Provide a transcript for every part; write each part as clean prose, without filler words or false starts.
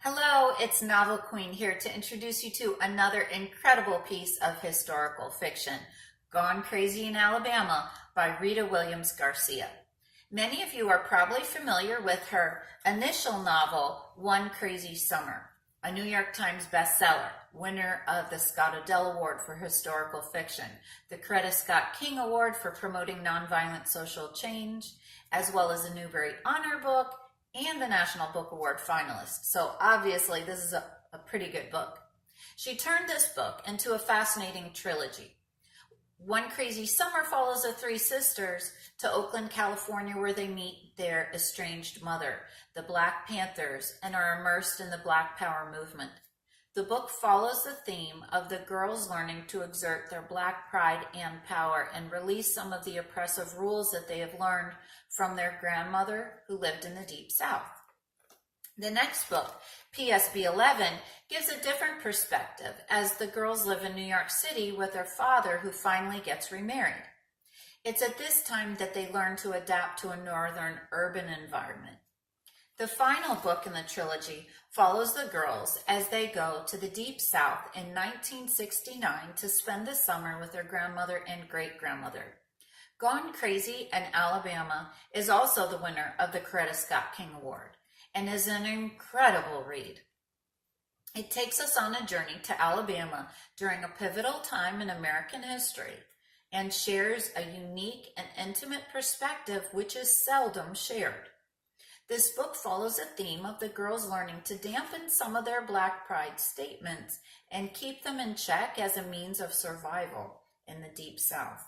Hello, it's Novel Queen here to introduce you to another incredible piece of historical fiction, Gone Crazy in Alabama by Rita Williams-Garcia. Many of you are probably familiar with her initial novel, One Crazy Summer, a New York Times bestseller, winner of the Scott Odell Award for Historical Fiction, the Coretta Scott King Award for Promoting Nonviolent Social Change, as well as a Newbery Honor Book, and the National Book Award finalist. So obviously this is a pretty good book. She turned this book into a fascinating trilogy. One Crazy Summer follows the three sisters to Oakland, California, where they meet their estranged mother, the Black Panthers, and are immersed in the Black Power movement. The book follows the theme of the girls learning to exert their Black pride and power and release some of the oppressive rules that they have learned from their grandmother who lived in the Deep South. The next book, PSB 11, gives a different perspective as the girls live in New York City with their father who finally gets remarried. It's at this time that they learn to adapt to a northern urban environment. The final book in the trilogy follows the girls as they go to the Deep South in 1969 to spend the summer with their grandmother and great-grandmother. Gone Crazy in Alabama is also the winner of the Coretta Scott King Award and is an incredible read. It takes us on a journey to Alabama during a pivotal time in American history and shares a unique and intimate perspective which is seldom shared. This book follows a theme of the girls learning to dampen some of their Black pride statements and keep them in check as a means of survival in the Deep South.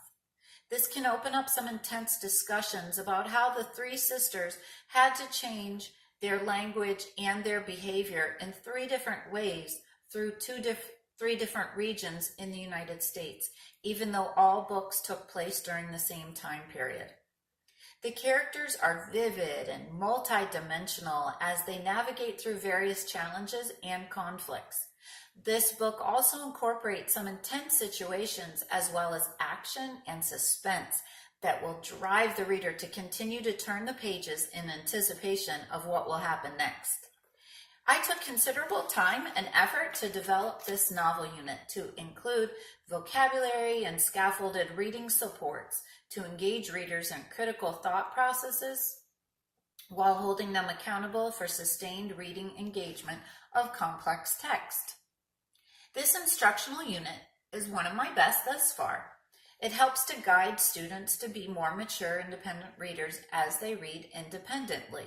This can open up some intense discussions about how the three sisters had to change their language and their behavior in three different ways through three different regions in the United States, even though all books took place during the same time period. The characters are vivid and multi-dimensional as they navigate through various challenges and conflicts. This book also incorporates some intense situations as well as action and suspense that will drive the reader to continue to turn the pages in anticipation of what will happen next. I took considerable time and effort to develop this novel unit to include vocabulary and scaffolded reading supports to engage readers in critical thought processes while holding them accountable for sustained reading engagement of complex text. This instructional unit is one of my best thus far. It helps to guide students to be more mature, independent readers as they read independently.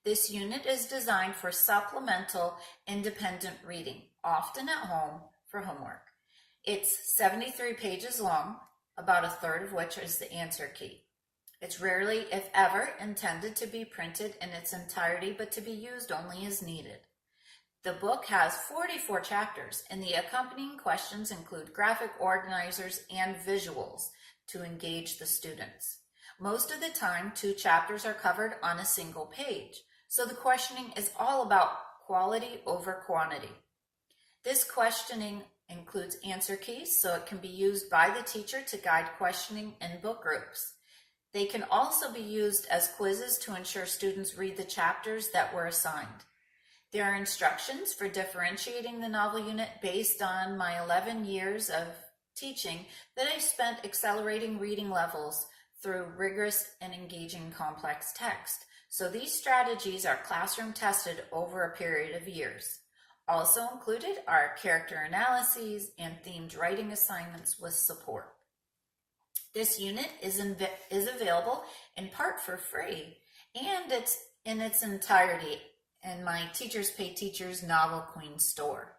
This unit is designed for supplemental independent reading, often at home for homework. It's 73 pages long, about a third of which is the answer key. It's rarely, if ever, intended to be printed in its entirety, but to be used only as needed. The book has 44 chapters, and the accompanying questions include graphic organizers and visuals to engage the students. Most of the time, 2 chapters are covered on a single page, so the questioning is all about quality over quantity. This questioning includes answer keys, so it can be used by the teacher to guide questioning in book groups. They can also be used as quizzes to ensure students read the chapters that were assigned. There are instructions for differentiating the novel unit based on my 11 years of teaching that I spent accelerating reading levels through rigorous and engaging complex text. So these strategies are classroom tested over a period of years. Also included are character analyses and themed writing assignments with support. This unit is available in part for free, and it's in its entirety in my Teachers Pay Teachers Novel Queen store.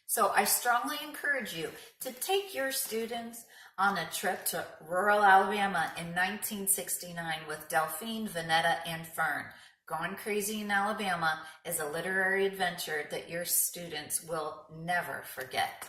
So I strongly encourage you to take your students on a trip to rural Alabama in 1969 with Delphine, Vanetta, and Fern. Gone Crazy in Alabama is a literary adventure that your students will never forget.